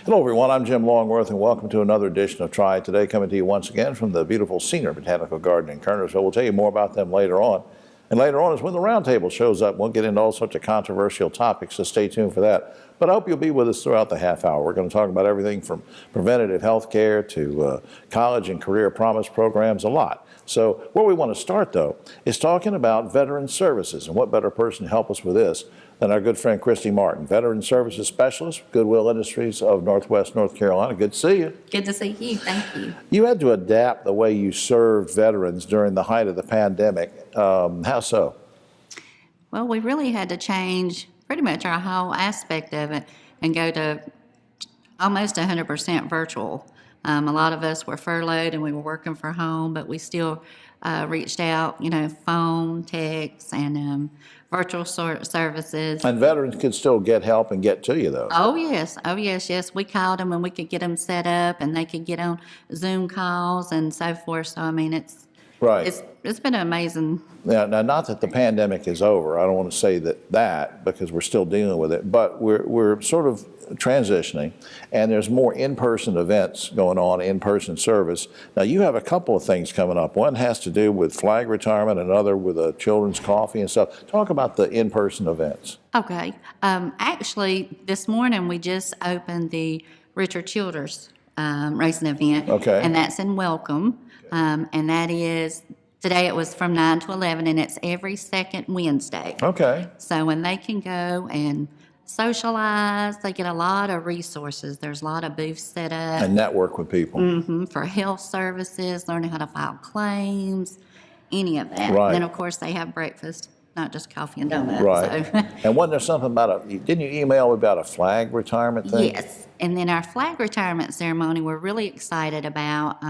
Hello, everyone. I'm Jim Longworth, and welcome to another edition of Triad Today, coming to you once again from the beautiful Senior Botanical Garden in Kernersville. We'll tell you more about them later on. And later on is when the roundtable shows up. We'll get into all sorts of controversial topics, so stay tuned for that. But I hope you'll be with us throughout the half hour. We're going to talk about everything from preventative health care to college and career promise programs, a lot. So where we want to start, though, is talking about veteran services. And what better person to help us with this than our good friend Christy Martin, Veteran Services Specialist, Goodwill Industries of Northwest North Carolina. Good to see you. Good to see you. Thank you. You had to adapt the way you served veterans during the height of the pandemic. How so? Well, we really had to change pretty much our whole aspect of it and go to almost 100% virtual. A lot of us were furloughed and we were working from home, but we still reached out, phone, text, and virtual services. And veterans could still get help and get to you, though. Oh, yes. Yes. We called them and we could get them set up and they could get on Zoom calls and so forth. So, I mean, it's been amazing. Now, not that the pandemic is over. I don't want to say that because we're still dealing with it, but we're sort of transitioning, and there's more in-person events going on, in-person service. Now, you have a couple of things coming up. One has to do with flag retirement, another with a children's coffee and stuff. Talk about the in-person events. Okay. Actually, this morning we just opened the Richard Childers racing event. Okay. And that's in Welcome. And that is, today it was from 9 to 11, and it's every second Wednesday. Okay. So when they can go and socialize, they get a lot of resources. There's a lot of booths set up. And network with people. For health services, learning how to file claims, any of that. Right. And then, of course, they have breakfast, not just coffee and donuts. Right. So. And wasn't there something about didn't you email about a flag retirement thing? Yes. And then our flag retirement ceremony, we're really excited about.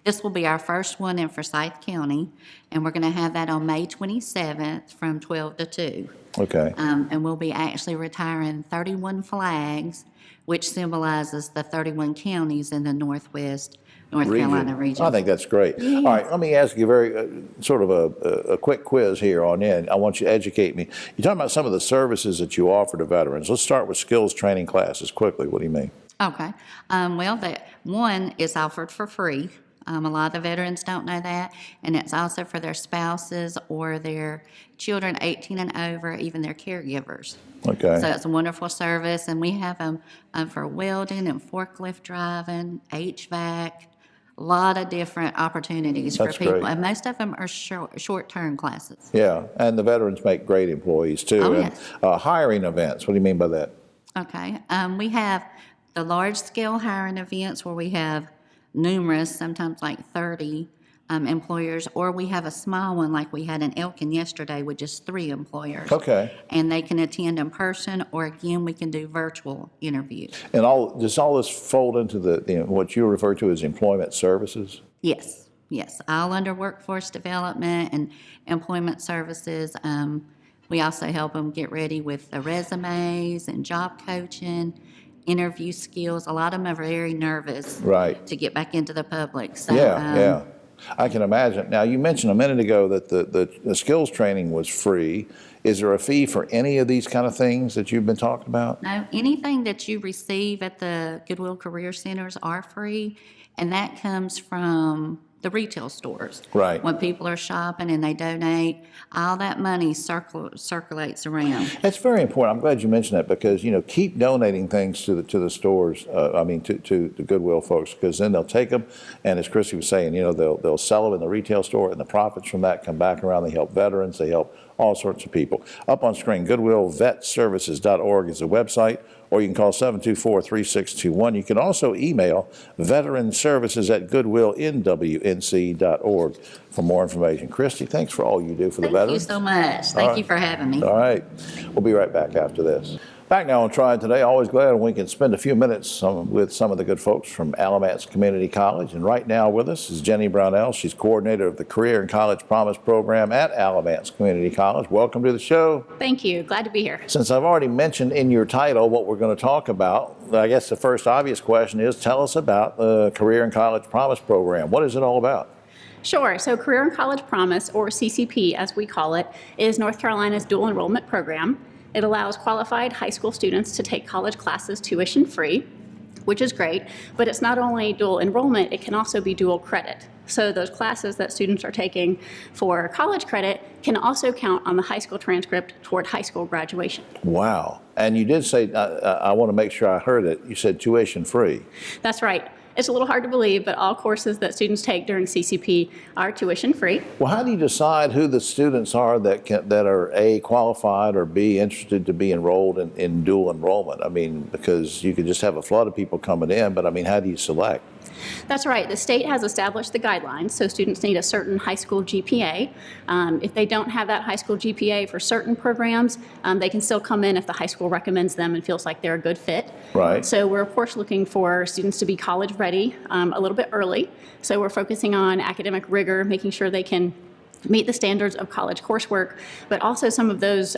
This will be our first one in Forsyth County, and we're going to have that on May 27th from 12 to 2. Okay. And we'll be actually retiring 31 flags, which symbolizes the 31 counties in the Northwest North Carolina region. I think that's great. Yeah. All right, let me ask you very sort of a quick quiz here on in. I want you to educate me. You're talking about some of the services that you offer to veterans. Let's start with skills training classes quickly. What do you mean? Okay. Well, that one is offered for free. A lot of the veterans don't know that, and it's also for their spouses or their children 18 and over, even their caregivers. Okay. So it's a wonderful service, and we have them for welding and forklift driving, HVAC, a lot of different opportunities That's for people, great. and most of them are short-term classes. Yeah, and the veterans make great employees too. Oh, and, yes. Hiring events. What do you mean by that? Okay. We have the large-scale hiring events where we have numerous, sometimes like 30 employers, or we have a small one like we had in Elkin yesterday with just 3 employers. Okay. And they can attend in person, or again, we can do virtual interviews. And does all this fold into the what you refer to as employment services? Yes, all under workforce development and employment services. We also help them get ready with the resumes and job coaching, interview skills. A lot of them are very nervous to get back into the public. So, yeah. I can imagine. Now, you mentioned a minute ago that the skills training was free. Is there a fee for any of these kind of things that you've been talking about? No, anything that you receive at the Goodwill Career Centers are free, and that comes from the retail stores. Right. When people are shopping and they donate, all that money circulates around. That's very important. I'm glad you mentioned that because, keep donating things to the stores, to the Goodwill folks, because then they'll take them, and as Christy was saying, they'll sell them in the retail store, and the profits from that come back around. They help veterans. They help all sorts of people. Up on screen, goodwillvetservices.org is the website, or you can call 724-3621. You can also email veteranservices@goodwillnwnc.org for more information. Christy, thanks for all you do for the veterans. Thank you so much. Thank you for having me. All right. We'll be right back after this. Back now on Triad Today. Always glad we can spend a few minutes with some of the good folks from Alamance Community College. And right now with us is Jenny Brownell. She's coordinator of the Career and College Promise Program at Alamance Community College. Welcome to the show. Thank you. Glad to be here. Since I've already mentioned in your title what we're going to talk about, I guess the first obvious question is tell us about the Career and College Promise Program. What is it all about? Sure. So Career and College Promise, or CCP as we call it, is North Carolina's dual enrollment program. It allows qualified high school students to take college classes tuition free. which is great, but it's not only dual enrollment, it can also be dual credit. So those classes that students are taking for college credit can also count on the high school transcript toward high school graduation. Wow. And you did say, I want to make sure I heard it, you said tuition free. That's right. It's a little hard to believe, but all courses that students take during CCP are tuition free. Well, how do you decide who the students are that are A, qualified, or B, interested to be enrolled in dual enrollment? I mean, because you could just have a flood of people coming in, but I mean, how do you select? That's right. The state has established the guidelines, so students need a certain high school GPA. If they don't have that high school GPA for certain programs, they can still come in if the high school recommends them and feels like they're a good fit. Right. So we're, of course, looking for students to be college ready a little bit early. So we're focusing on academic rigor, making sure they can meet the standards of college coursework, but also some of those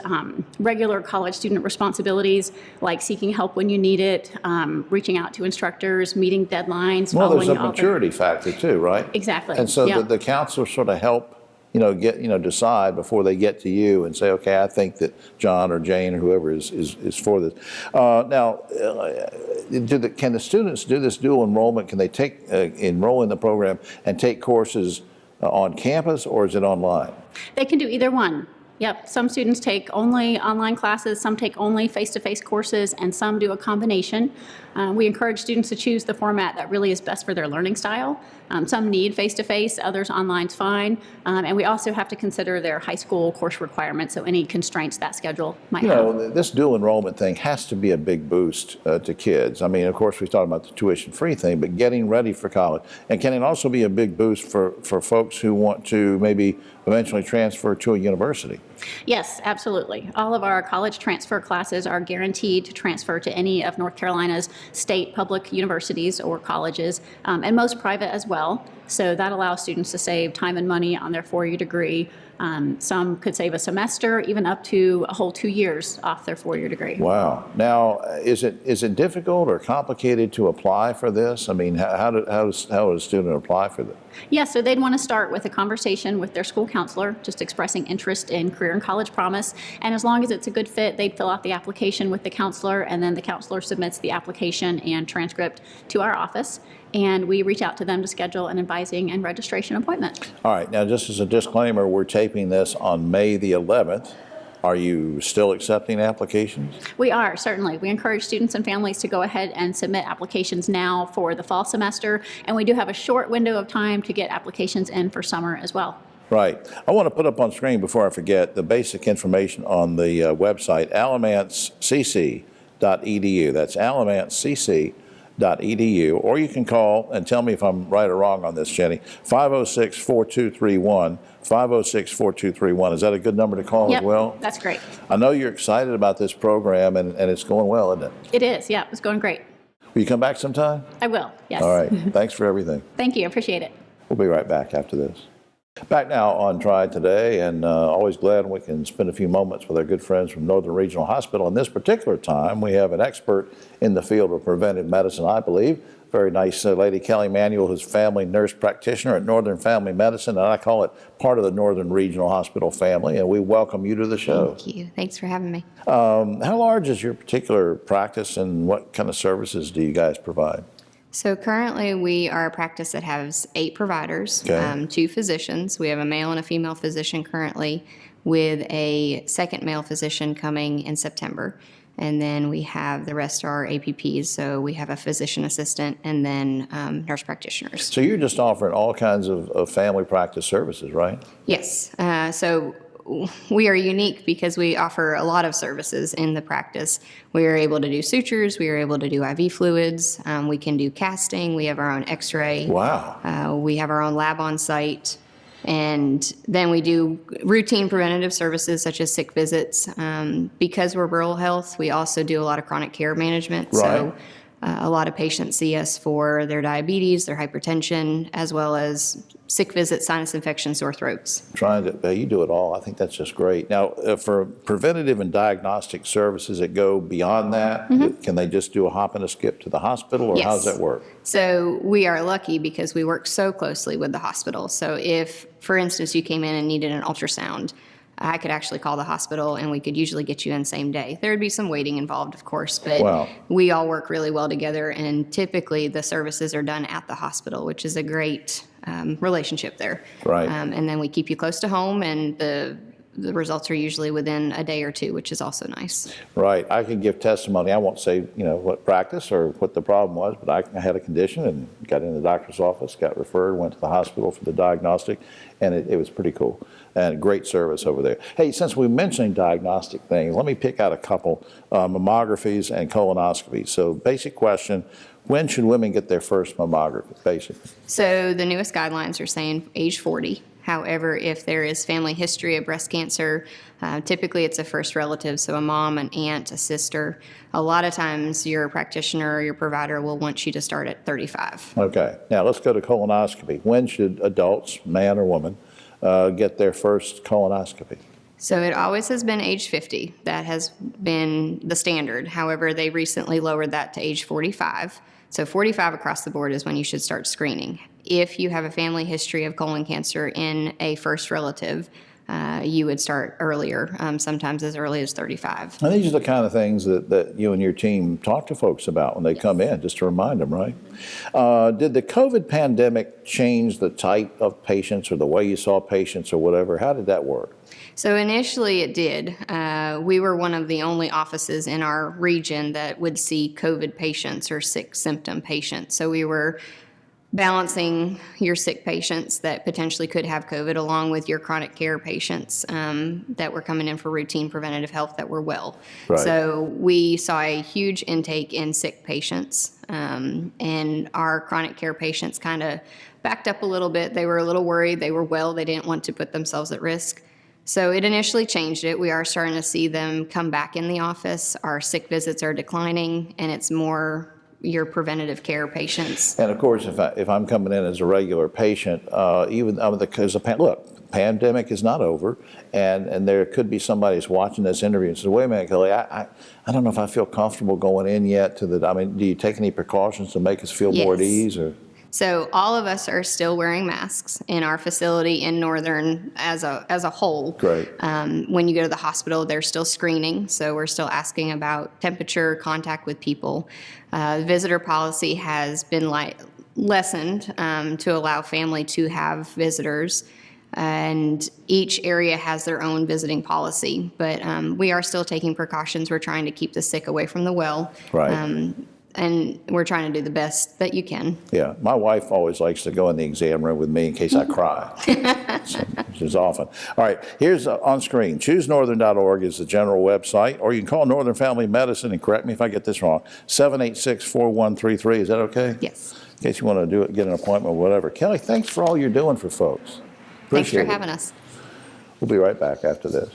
regular college student responsibilities, like seeking help when you need it, reaching out to instructors, meeting deadlines, Well, following there's a all maturity factor too, right? Exactly. And so Yeah. the counselors sort of help, decide before they get to you and say, okay, I think that John or Jane or whoever is for this. Can the students do this dual enrollment? Can they enroll in the program and take courses on campus, or is it online? They can do either one. Yep, some students take only online classes, some take only face-to-face courses, and some do a combination. We encourage students to choose the format that really is best for their learning style. Some need face-to-face, others online's fine. And we also have to consider their high school course requirements, so any constraints that schedule might have. This dual enrollment thing has to be a big boost to kids. I mean, of course, we talked about the tuition-free thing, but getting ready for college. And can it also be a big boost for folks who want to maybe eventually transfer to a university? Yes, absolutely. All of our college transfer classes are guaranteed to transfer to any of North Carolina's state public universities or colleges, and most private as well. So that allows students to save time and money on their four-year degree. Some could save a semester, even up to a whole 2 years off their four-year degree. Wow. Now, is it difficult or complicated to apply for this? I mean, how does a student apply for this? Yeah, so they'd want to start with a conversation with their school counselor, just expressing interest in Career and College Promise. And as long as it's a good fit, they'd fill out the application with the counselor, and then the counselor submits the application and transcript to our office. And we reach out to them to schedule an advising and registration appointment. All right. Now, just as a disclaimer, we're taping this on May the 11th. Are you still accepting applications? We are, certainly. We encourage students and families to go ahead and submit applications now for the fall semester, and we do have a short window of time to get applications in for summer as well. Right. I want to put up on screen before I forget the basic information on the website, alamancecc.edu. That's alamancecc.edu. Or you can call and tell me if I'm right or wrong on this, Jenny. 506-4231. 506-4231. Is that a good number to call as well? That's great. I know you're excited about this program, and it's going well, isn't it? It is, yeah. It's going great. Will you come back sometime? I will, yes. All right. Thanks for everything. Thank you. I appreciate it. We'll be right back after this. Back now on Triad Today, and always glad we can spend a few moments with our good friends from Northern Regional Hospital. And this particular time, we have an expert in the field of preventive medicine, I believe. Very nice lady, Kelly Manuel, who's family nurse practitioner at Northern Family Medicine, and I call it part of the Northern Regional Hospital family, and we welcome you to the show. Thank you. Thanks for having me. How large is your particular practice, and what kind of services do you guys provide? So currently we are a practice that has 8 providers, Okay. 2 physicians. We have a male and a female physician currently, with a second male physician coming in September. And then we have the rest are APPs, so we have a physician assistant and then nurse practitioners. So you're just offering all kinds of family practice services, right? Yes. So we are unique because we offer a lot of services in the practice. We are able to do sutures. We are able to do IV fluids. We can do casting. We have our own x-ray. Wow. We have our own lab on site. And then we do routine preventative services such as sick visits. Because we're rural health, we also do a lot of chronic care management. Right. So a lot of patients see us for their diabetes, their hypertension, as well as sick visits, sinus infections, sore throats. You do it all. I think that's just great. Now, for preventative and diagnostic services that go beyond that, can they just do a hop and a skip to the hospital, or how does Yes. that work? So we are lucky because we work so closely with the hospital. So if, for instance, you came in and needed an ultrasound, I could actually call the hospital and we could usually get you in same day. There would be some waiting involved, of course, but Wow. we all work really well together, and typically the services are done at the hospital, which is a great relationship there. Right. And then we keep you close to home, and the results are usually within a day or two, which is also nice. Right. I can give testimony. I won't say, what practice or what the problem was, but I had a condition and got in the doctor's office, got referred, went to the hospital for the diagnostic, and it was pretty cool. And great service over there. Hey, since we're mentioning diagnostic things, let me pick out a couple, mammographies and colonoscopies. So basic question, when should women get their first mammography, basically? So the newest guidelines are saying age 40. However, if there is family history of breast cancer, typically it's a first relative, so a mom, an aunt, a sister. A lot of times your practitioner or your provider will want you to start at 35. Okay. Now let's go to colonoscopy. When should adults, man or woman, get their first colonoscopy? So it always has been age 50. That has been the standard. However, they recently lowered that to age 45. So 45 across the board is when you should start screening. If you have a family history of colon cancer in a first relative, you would start earlier, sometimes as early as 35. And these are the kind of things that you and your team talk to folks about when they come in, just to remind them, right? Did the COVID pandemic change the type of patients or the way you saw patients or whatever? How did that work? So initially it did. We were one of the only offices in our region that would see COVID patients or sick symptom patients. So we were balancing your sick patients that potentially could have COVID along with your chronic care patients that were coming in for routine preventative health that were well. Right. So we saw a huge intake in sick patients, and our chronic care patients kind of backed up a little bit. They were a little worried. They were well. They didn't want to put themselves at risk. So it initially changed it. We are starting to see them come back in the office. Our sick visits are declining, and it's more your preventative care patients. And of course, if I'm coming in as a regular patient, even because look, pandemic is not over, and there could be somebody who's watching this interview and says, "Wait a minute, Kelly, I don't know if I feel comfortable going in yet to the." I mean, do you take any precautions to make us feel more at Yes. ease, or? So all of us are still wearing masks in our facility in Northern as a whole. Great. When you go to the hospital, they're still screening, so we're still asking about temperature, contact with people. Visitor policy has been lessened to allow family to have visitors, and each area has their own visiting policy. But we are still taking precautions. We're trying to keep the sick away from the well. Right. And we're trying to do the best that you can. Yeah, my wife always likes to go in the exam room with me in case I cry, which is often. All right, here's on screen. ChooseNorthern.org is the general website, or you can call Northern Family Medicine, and correct me if I get this wrong, 786-4133. Is that okay? Yes. In case you want to get an appointment or whatever. Kelly, thanks for all you're doing for folks. Thanks for Appreciate it. having us. We'll be right back after this.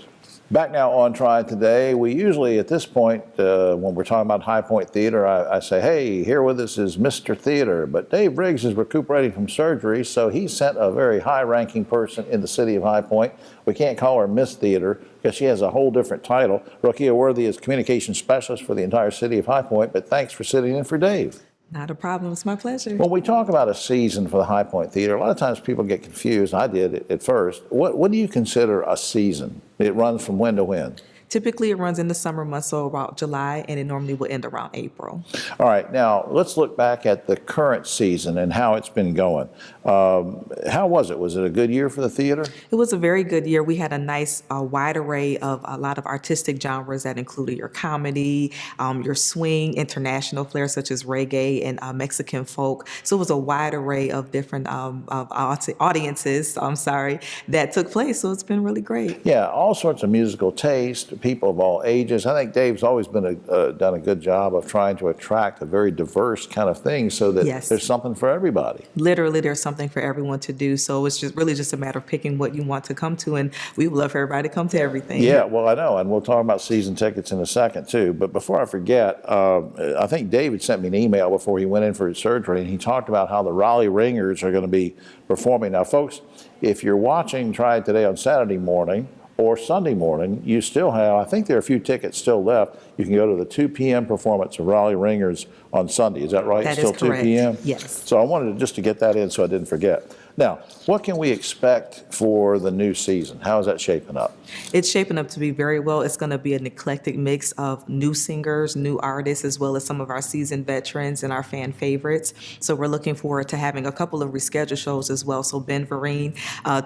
Back now on Triad Today. We usually, at this point, when we're talking about High Point Theater, I say, hey, here with us is Mr. Theater. But Dave Riggs is recuperating from surgery, so he sent a very high-ranking person in the city of High Point. We can't call her Miss Theater because she has a whole different title. Rokia Worthy is Communications Specialist for the entire city of High Point, but thanks for sitting in for Dave. Not a problem. It's my pleasure. When we talk about a season for the High Point Theater, a lot of times people get confused. I did at first. What do you consider a season? It runs from when to when? Typically, it runs in the summer months, so about July, and it normally will end around April. All right, now let's look back at the current season and how it's been going. How was it? Was it a good year for the theater? It was a very good year. We had a nice wide array of a lot of artistic genres that included your comedy, your swing, international flair such as reggae and Mexican folk. So it was a wide array of different audiences, that took place. So it's been really great. Yeah, all sorts of musical taste, people of all ages. I think Dave's always been done a good job of trying to attract a very diverse kind of thing so that Yes. there's something for everybody. Literally, there's something for everyone to do. So it's just a matter of picking what you want to come to, and we would love for everybody to come to everything. Yeah, well, I know, and we'll talk about season tickets in a second, too. But before I forget, I think David sent me an email before he went in for his surgery, and he talked about how the Raleigh Ringers are going to be performing. Now, folks, if you're watching Triad Today on Saturday morning or Sunday morning, you still have, I think there are a few tickets still left. You can go to the 2 p.m. performance of Raleigh Ringers on Sunday. Is that right? That Still is correct. 2 p.m.? Yes. So I wanted just to get that in so I didn't forget. Now, what can we expect for the new season? How is that shaping up? It's shaping up to be very well. It's going to be an eclectic mix of new singers, new artists, as well as some of our seasoned veterans and our fan favorites. So we're looking forward to having a couple of rescheduled shows as well. So Ben Vereen,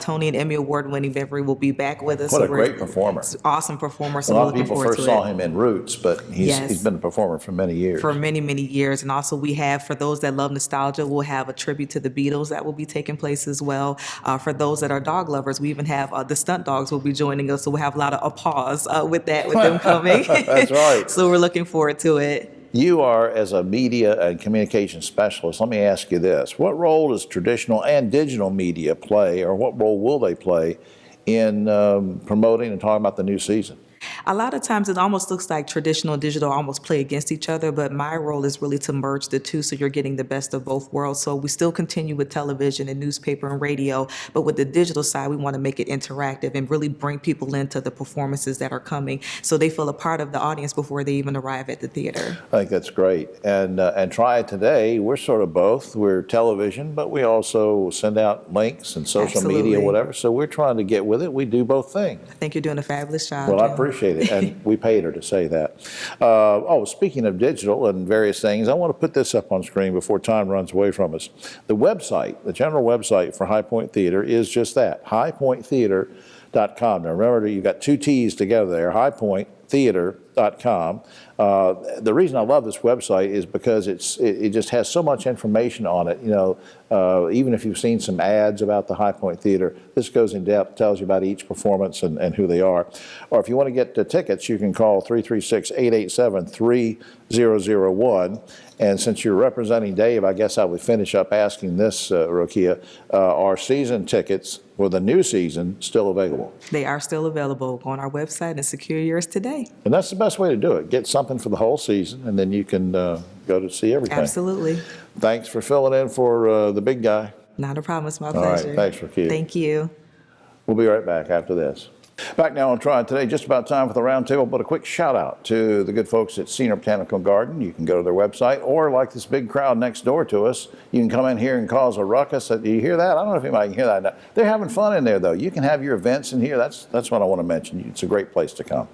Tony and Emmy Award-winning Ben Vereen will be back with us. What So a great performer. Awesome performer. So A lot we're of looking people forward first to saw it. him in Roots, but Yes. he's been a performer for many years. For many, many years. And also we have, for those that love nostalgia, we'll have a tribute to the Beatles that will be taking place as well. For those that are dog lovers, we even have the stunt dogs will be joining us. So we'll have a lot of applause with them coming. That's right. So we're looking forward to it. You are, as a media and communication specialist, let me ask you this. What role does traditional and digital media play, or what role will they play in promoting and talking about the new season? A lot of times it almost looks like traditional and digital almost play against each other, but my role is really to merge the two so you're getting the best of both worlds. So we still continue with television and newspaper and radio, but with the digital side, we want to make it interactive and really bring people into the performances that are coming so they feel a part of the audience before they even arrive at the theater. I think that's great. And Triad Today, we're sort of both. We're television, but we also send out links and social media, Absolutely. whatever. So we're trying to get with it. We do both things. I think you're doing a fabulous job. Well, I Jim. appreciate it, and we paid her to say that. Speaking of digital and various things, I want to put this up on screen before time runs away from us. The website, the general website for High Point Theater is just that, highpointtheater.com. Now remember, you've got two T's together there, highpointtheater.com. The reason I love this website is because it just has so much information on it. You know, even if you've seen some ads about the High Point Theater, this goes in depth, tells you about each performance and who they are. Or if you want to get the tickets, you can call 336-887-3001. And since you're representing Dave, I guess I would finish up asking this, Rokia, are season tickets for the new season still available? They are still available. Go on our website and secure yours today. And that's the best way to do it. Get something for the whole season, and then you can go to see everything. Absolutely. Thanks for filling in for the big guy. Not a problem. It's my All right. pleasure. Thanks, Rokia. Thank you. We'll be right back after this. Back now on Triad Today, just about time for the roundtable, but a quick shout out to the good folks at Senior Botanical Garden. You can go to their website, or like this big crowd next door to us, you can come in here and cause a ruckus. Do you hear that? I don't know if anybody can hear that. They're having fun in there, though. You can have your events in here. That's what I want to mention. It's a great place to come.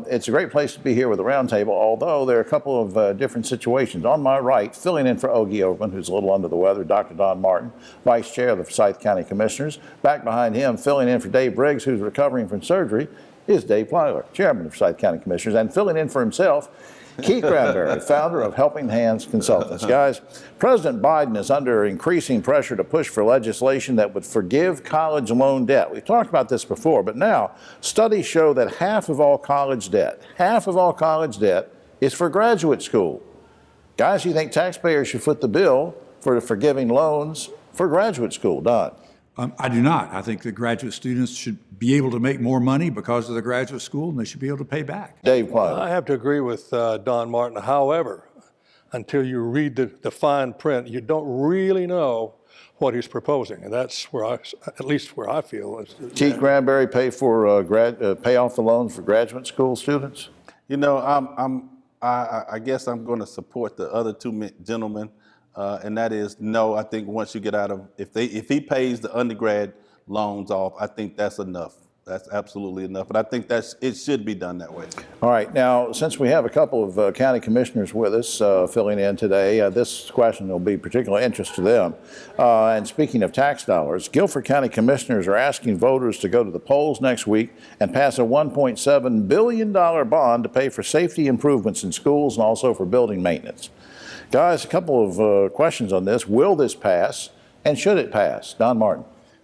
It's a great place to be here with the roundtable, although there are a couple of different situations. On my right, filling in for Ogie Overman, who's a little under the weather, Dr. Don Martin, Vice Chair of the Forsyth County Commissioners. Back behind him, filling in for Dave Briggs, who's recovering from surgery, is Dave Plyler, Chairman of Forsyth County Commissioners, and filling in for himself, Keith Granberry, founder of Helping Hands Consultants. Guys, President Biden is under increasing pressure to push for legislation that would forgive college loan debt. We've talked about this before, but now studies show that half of all college debt is for graduate school. Guys, you think taxpayers should foot the bill for forgiving loans for graduate school? Don? I do not. I think that graduate students should be able to make more money because of the graduate school, and they should be able to pay back. Dave Plyler. I have to agree with Don Martin. However, until you read the fine print, you don't really know what he's proposing, and that's where at least where I feel. Keith Granberry pay off the loans for graduate school students? You know, I guess I'm going to support the other two gentlemen, and that is no. I think once you get out of if he pays the undergrad loans off, I think that's enough. That's absolutely enough. But I think it should be done that way. All right. Now, since we have a couple of county commissioners with us filling in today, this question will be particularly interest to them. And speaking of tax dollars, Guilford County commissioners are asking voters to go to the polls next week and pass a $1.7 billion bond to pay for safety improvements in schools and also for building maintenance. Guys, a couple of questions on this. Will this pass, and should it pass? Don Martin.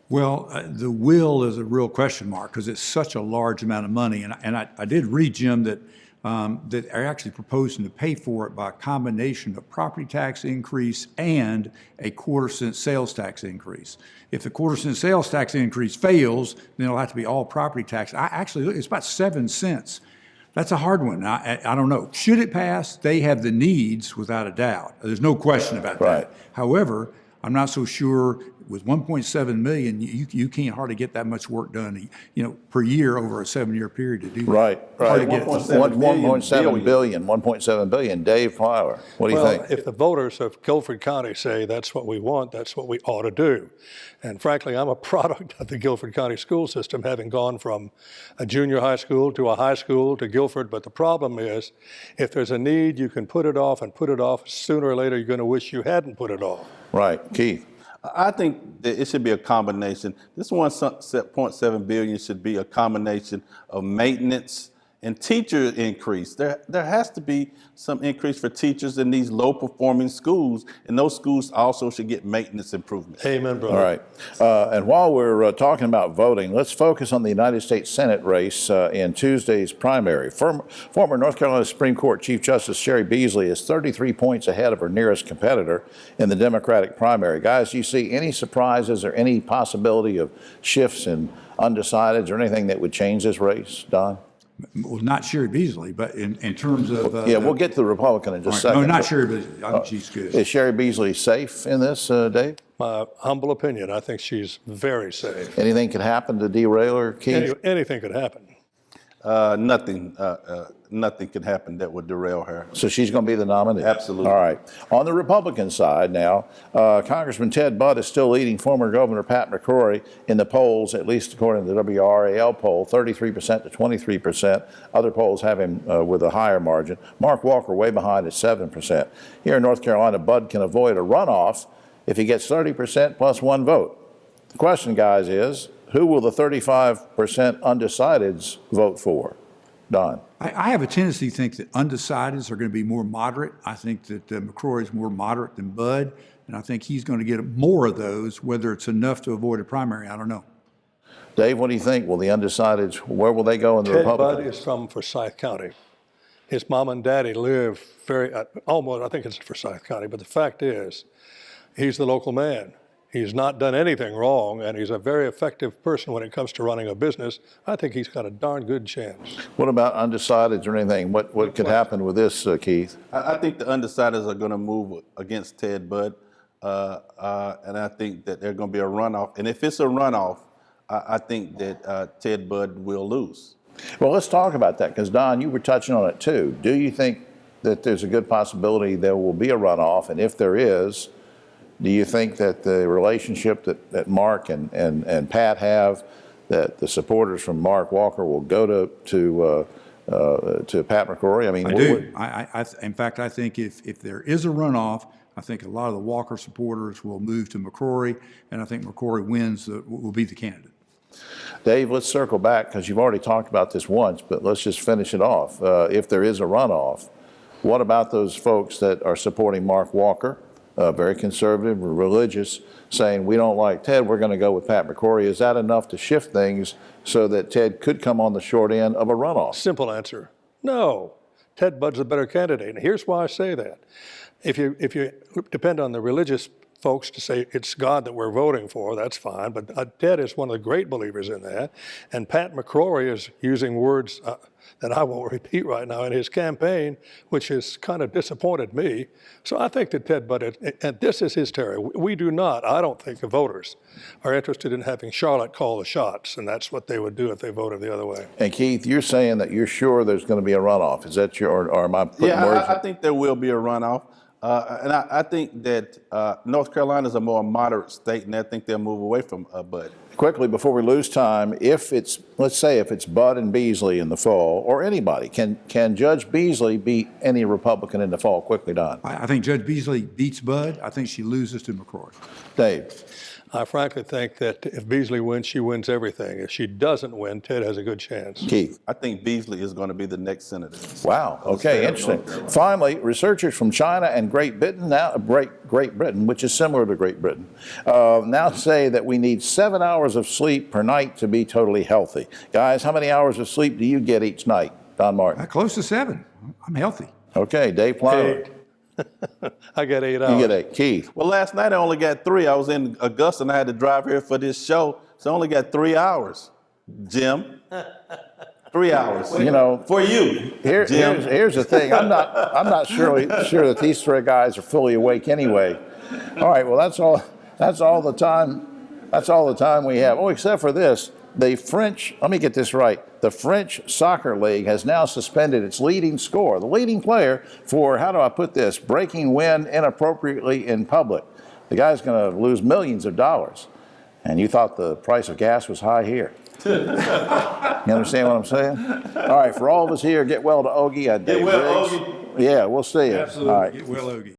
Well, the will is a real question mark because it's such a large amount of money. And I did read, Jim, that they're actually proposing to pay for it by a combination of property tax increase and a 1/4-cent sales tax increase. If the 1/4-cent sales tax increase fails, then it'll have to be all property tax. It's about 7 cents. That's a hard one. I don't know. Should it pass? They have the needs, without a doubt. There's no question about Right. that. However, I'm not so sure with 1.7 million, you can't hardly get that much work done, per year over a 7-year period to do that. Right. Hard to get. 1.7 billion, 1.7 billion. Dave Flower, what do you Well, think? if the voters of Guilford County say that's what we want, that's what we ought to do. And frankly, I'm a product of the Guilford County school system, having gone from a junior high school to a high school to Guilford. But the problem is, if there's a need, you can put it off and put it off. Sooner or later, you're going to wish you hadn't put it off. Right. Keith? I think that it should be a combination. This 1.7 billion should be a combination of maintenance and teacher increase. There has to be some increase for teachers in these low-performing schools, and those schools also should get maintenance improvements. Amen, brother. All right. And while we're talking about voting, let's focus on the United States Senate race in Tuesday's primary. Former North Carolina Supreme Court Chief Justice Sherry Beasley is 33 points ahead of her nearest competitor in the Democratic primary. Guys, do you see any surprises or any possibility of shifts in undecideds or anything that would change this race, Don? Well, not Sherry Beasley, but in terms of. Yeah, we'll get to the Republican in just a second. No, not Sherry Beasley. I think she's good. Is Sherry Beasley safe in this, Dave? My humble opinion, I think she's very safe. Anything could happen to derail her, Keith? Anything could happen. Nothing can happen that would derail her. So she's going to be the nominee? Absolutely. All right. On the Republican side now, Congressman Ted Budd is still leading former Governor Pat McCrory in the polls, at least according to the WRAL poll, 33% to 23%. Other polls have him with a higher margin. Mark Walker way behind at 7%. Here in North Carolina, Budd can avoid a runoff if he gets 30% plus one vote. The question, guys, is who will the 35% undecideds vote for? Don? I have a tendency to think that undecideds are going to be more moderate. I think that McCrory is more moderate than Budd, and I think he's going to get more of those. Whether it's enough to avoid a primary, I don't know. Dave, what do you think? Will the undecideds, where will they go in the Ted Republican? Budd is from Forsyth County. His mom and daddy live almost, I think it's Forsyth County, but the fact is, he's the local man. He's not done anything wrong, and he's a very effective person when it comes to running a business. I think he's got a darn good chance. What about undecideds or anything? What could happen with this, Keith? I think the undecideds are going to move against Ted Budd, and I think that there's going to be a runoff. And if it's a runoff, I think that Ted Budd will lose. Well, let's talk about that, because Don, you were touching on it too. Do you think that there's a good possibility there will be a runoff? And if there is, do you think that the relationship that Mark and Pat have, that the supporters from Mark Walker will go to Pat McCrory? I mean, I do. In fact, I think if there is a runoff, I think a lot of the Walker supporters will move to McCrory, and I think McCrory will be the candidate. Dave, let's circle back, because you've already talked about this once, but let's just finish it off. If there is a runoff, what about those folks that are supporting Mark Walker? Very conservative, religious, saying we don't like Ted, we're going to go with Pat McCrory. Is that enough to shift things so that Ted could come on the short end of a runoff? Simple answer, no. Ted Budd's a better candidate, and here's why I say that. If you depend on the religious folks to say it's God that we're voting for, that's fine, but Ted is one of the great believers in that, and Pat McCrory is using words that I won't repeat right now in his campaign, which has kind of disappointed me. So I think that Ted Budd, and this is his territory. We do not, I don't think the voters are interested in having Charlotte call the shots, and that's what they would do if they voted the other way. And Keith, you're saying that you're sure there's going to be a runoff. Is that or am I putting words? I think there will be a runoff. And I think that North Carolina is a more moderate state, and I think they'll move away from Budd. Quickly, before we lose time, let's say if it's Budd and Beasley in the fall, or anybody, can Judge Beasley beat any Republican in the fall? Quickly, Don. I think Judge Beasley beats Budd. I think she loses to McCrory. Dave. I frankly think that if Beasley wins, she wins everything. If she doesn't win, Ted has a good chance. Keith. I think Beasley is going to be the next senator. Wow. Okay, interesting. Finally, researchers from China and Great Britain, which is similar to Great Britain, now say that we need 7 hours of sleep per night to be totally healthy. Guys, how many hours of sleep do you get each night? Don Martin. Close to 7. I'm healthy. Okay, Dave Plowman. I got 8 hours. You get 8. Keith. Well, last night I only got 3. I was in Augusta and I had to drive here for this show, so I only got 3 hours. Jim, 3 hours. You know, for you. Here's the thing. I'm not sure that these three guys are fully awake anyway. All right. Well, that's That's all the time. That's all the time we have. Oh, except for this. The French, let me get this right. The French Soccer League has now suspended its leading scorer, the leading player, for, how do I put this, breaking wind inappropriately in public. The guy's going to lose millions of dollars. And you thought the price of gas was high here. You understand what I'm saying? All right, for all of us here, get well to Ogie. Get well, Ogie. Yeah, we'll see you. Absolutely. All right. Get well, Ogie.